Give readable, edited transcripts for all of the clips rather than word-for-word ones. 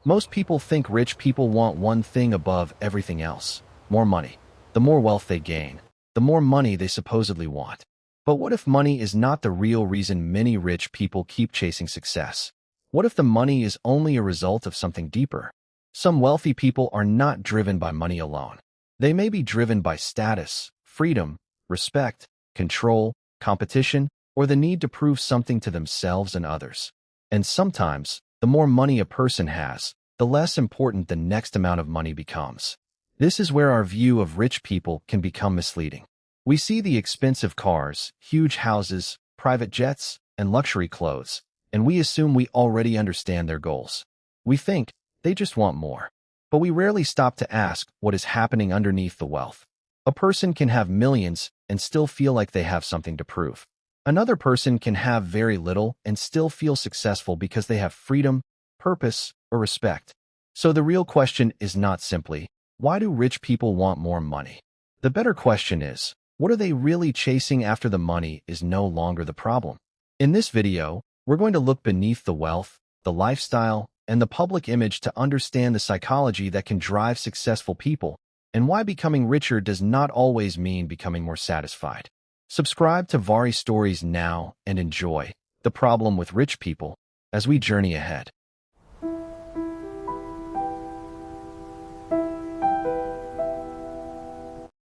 Most people think rich people want one thing above everything else: more money. The more wealth they gain, the more money they supposedly want. But what if money is not the real reason many rich people keep chasing success? What if the money is only a result of something deeper? Some wealthy people are not driven by money alone. They may be driven by status, freedom, respect, control, competition, or the need to prove something to themselves and others. And sometimes, the more money a person has, the less important the next amount of money becomes. This is where our view of rich people can become misleading. We see the expensive cars, huge houses, private jets, and luxury clothes, and we assume we already understand their goals. We think they just want more. But we rarely stop to ask what is happening underneath the wealth. A person can have millions and still feel like they have something to prove. Another person can have very little and still feel successful because they have freedom, purpose, or respect. So the real question is not simply, why do rich people want more money? The better question is, what are they really chasing after the money is no longer the problem? In this video, we're going to look beneath the wealth, the lifestyle, and the public image to understand the psychology that can drive successful people and why becoming richer does not always mean becoming more satisfied. Subscribe to Varry Stories now and enjoy the problem with rich people as we journey ahead.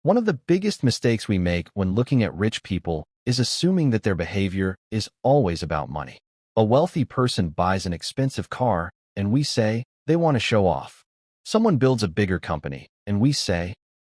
One of the biggest mistakes we make when looking at rich people is assuming that their behavior is always about money. A wealthy person buys an expensive car, and we say they want to show off. Someone builds a bigger company, and we say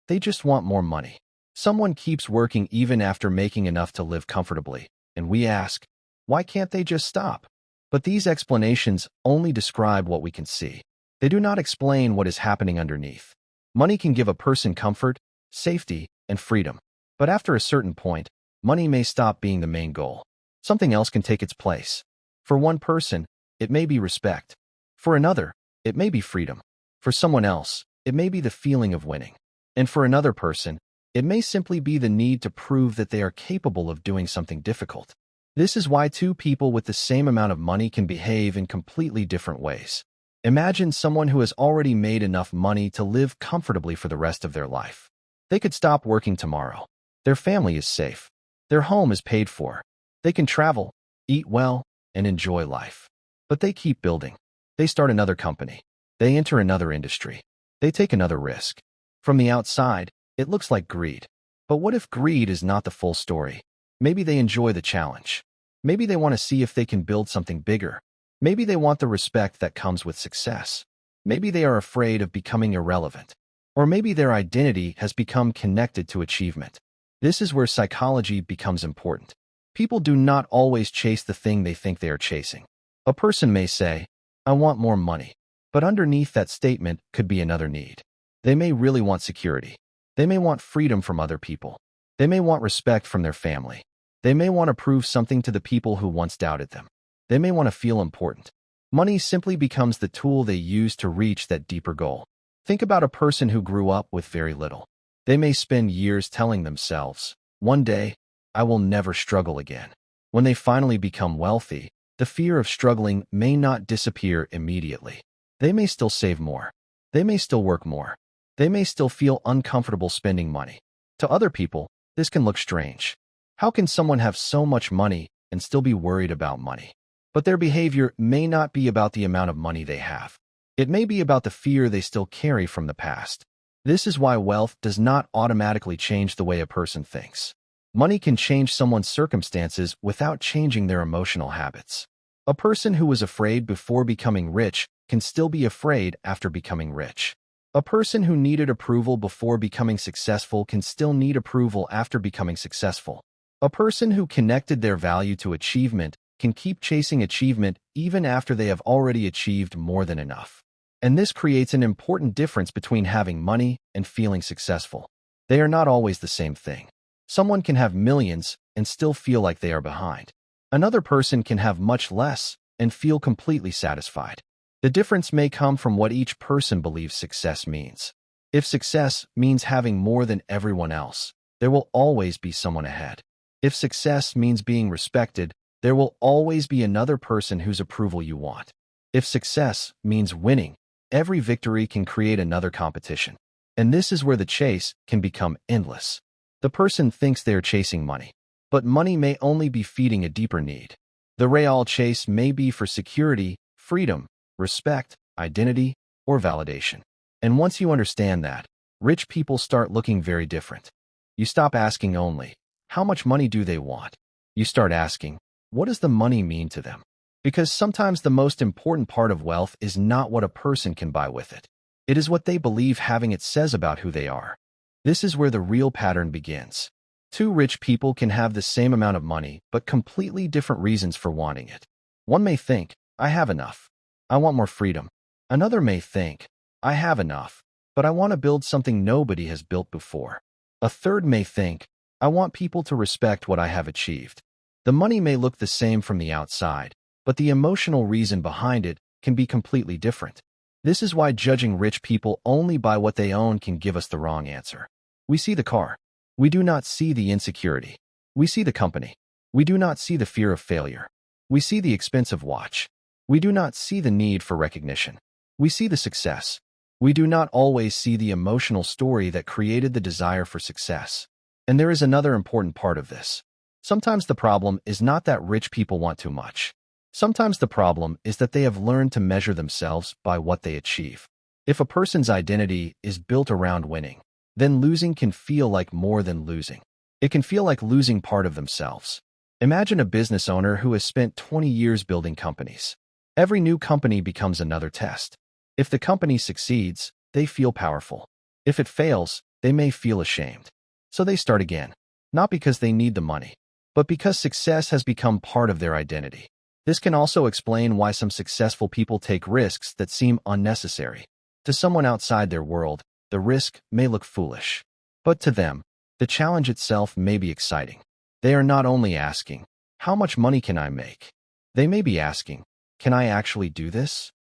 they just want more money. Someone keeps working even after making enough to live comfortably, and we ask, why can't they just stop? But these explanations only describe what we can see. They do not explain what is happening underneath. Money can give a person comfort, safety, and freedom. But after a certain point, money may stop being the main goal. Something else can take its place. For one person, it may be respect. For another, it may be freedom. For someone else, it may be the feeling of winning. And for another person, it may simply be the need to prove that they are capable of doing something difficult. This is why two people with the same amount of money can behave in completely different ways. Imagine someone who has already made enough money to live comfortably for the rest of their life. They could stop working tomorrow. Their family is safe. Their home is paid for. They can travel, eat well, and enjoy life. But they keep building. They start another company. They enter another industry. They take another risk. From the outside, it looks like greed. But what if greed is not the full story? Maybe they enjoy the challenge. Maybe they want to see if they can build something bigger. Maybe they want the respect that comes with success. Maybe they are afraid of becoming irrelevant. Or maybe their identity has become connected to achievement. This is where psychology becomes important. People do not always chase the thing they think they are chasing. A person may say, I want more money. But underneath that statement could be another need. They may really want security. They may want freedom from other people. They may want respect from their family. They may want to prove something to the people who once doubted them. They may want to feel important. Money simply becomes the tool they use to reach that deeper goal. Think about a person who grew up with very little. They may spend years telling themselves, one day, I will never struggle again. When they finally become wealthy, the fear of struggling may not disappear immediately. They may still save more. They may still work more. They may still feel uncomfortable spending money. To other people, this can look strange. How can someone have so much money and still be worried about money? But their behavior may not be about the amount of money they have. It may be about the fear they still carry from the past. This is why wealth does not automatically change the way a person thinks. Money can change someone's circumstances without changing their emotional habits. A person who was afraid before becoming rich can still be afraid after becoming rich. A person who needed approval before becoming successful can still need approval after becoming successful. A person who connected their value to achievement can keep chasing achievement even after they have already achieved more than enough. And this creates an important difference between having money and feeling successful. They are not always the same thing. Someone can have millions and still feel like they are behind. Another person can have much less and feel completely satisfied. The difference may come from what each person believes success means. If success means having more than everyone else, there will always be someone ahead. If success means being respected, there will always be another person whose approval you want. If success means winning, Every victory can create another competition. And this is where the chase can become endless. The person thinks they are chasing money, but money may only be feeding a deeper need. The real chase may be for security, freedom, respect, identity, or validation. And once you understand that, rich people start looking very different. You stop asking only, how much money do they want? You start asking, what does the money mean to them? Because sometimes the most important part of wealth is not what a person can buy with it. It is what they believe having it says about who they are. This is where the real pattern begins. Two rich people can have the same amount of money, but completely different reasons for wanting it. One may think, I have enough. I want more freedom. Another may think, I have enough, but I want to build something nobody has built before. A third may think, I want people to respect what I have achieved. The money may look the same from the outside, but the emotional reason behind it can be completely different. This is why judging rich people only by what they own can give us the wrong answer. We see the car. We do not see the insecurity. We see the company. We do not see the fear of failure. We see the expensive watch. We do not see the need for recognition. We see the success. We do not always see the emotional story that created the desire for success. And there is another important part of this. Sometimes the problem is not that rich people want too much. Sometimes the problem is that they have learned to measure themselves by what they achieve. If a person's identity is built around winning, then losing can feel like more than losing. It can feel like losing part of themselves. Imagine a business owner who has spent 20 years building companies. Every new company becomes another test. If the company succeeds, they feel powerful. If it fails, they may feel ashamed. So they start again, not because they need the money, but because success has become part of their identity. This can also explain why some successful people take risks that seem unnecessary. To someone outside their world, the risk may look foolish. But to them, the challenge itself may be exciting. They are not only asking, how much money can I make? They may be asking, can I actually do this?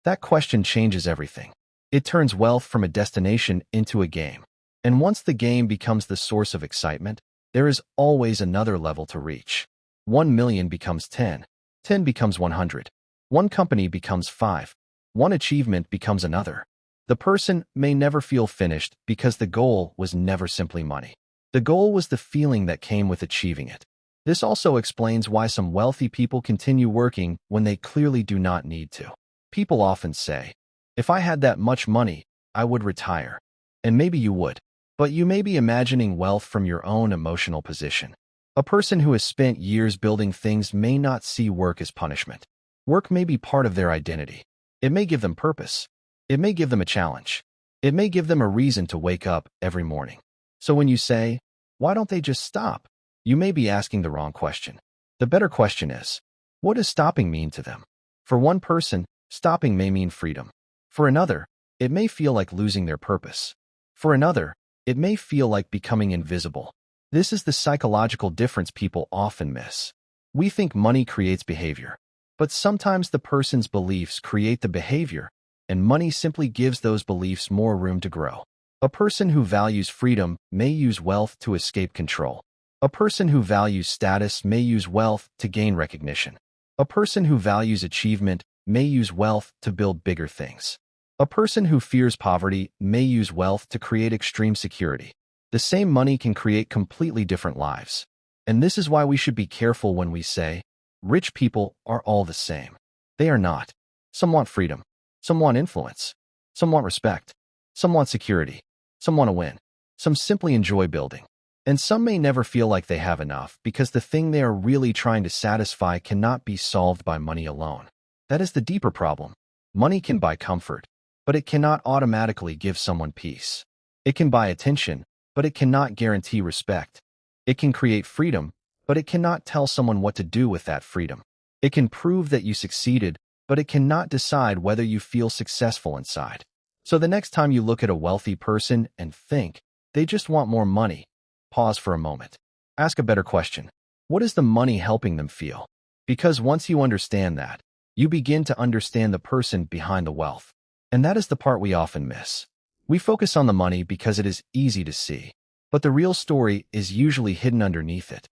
That question changes everything. It turns wealth from a destination into a game. And once the game becomes the source of excitement, there is always another level to reach. 1 million becomes 10. 10 becomes 100. One company becomes 5. One achievement becomes another. The person may never feel finished because the goal was never simply money. The goal was the feeling that came with achieving it. This also explains why some wealthy people continue working when they clearly do not need to. People often say, if I had that much money, I would retire. And maybe you would. But you may be imagining wealth from your own emotional position. A person who has spent years building things may not see work as punishment. Work may be part of their identity. It may give them purpose. It may give them a challenge. It may give them a reason to wake up every morning. So when you say, why don't they just stop? You may be asking the wrong question. The better question is, what does stopping mean to them? For one person, stopping may mean freedom. For another, it may feel like losing their purpose. For another, it may feel like becoming invisible. This is the psychological difference people often miss. We think money creates behavior, but sometimes the person's beliefs create the behavior, and money simply gives those beliefs more room to grow. A person who values freedom may use wealth to escape control. A person who values status may use wealth to gain recognition. A person who values achievement may use wealth to build bigger things. A person who fears poverty may use wealth to create extreme security. The same money can create completely different lives. And this is why we should be careful when we say, rich people are all the same. They are not. Some want freedom. Some want influence. Some want respect. Some want security. Some want to win. Some simply enjoy building. And some may never feel like they have enough because the thing they are really trying to satisfy cannot be solved by money alone. That is the deeper problem. Money can buy comfort, but it cannot automatically give someone peace. It can buy attention, but it cannot guarantee respect. It can create freedom, but it cannot tell someone what to do with that freedom. It can prove that you succeeded, but it cannot decide whether you feel successful inside. So the next time you look at a wealthy person and think, they just want more money, pause for a moment. Ask a better question. What is the money helping them feel? Because once you understand that, you begin to understand the person behind the wealth. And that is the part we often miss. We focus on the money because it is easy to see, but the real story is usually hidden underneath it.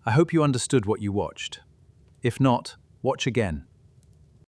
I hope you understood what you watched. If not, watch again.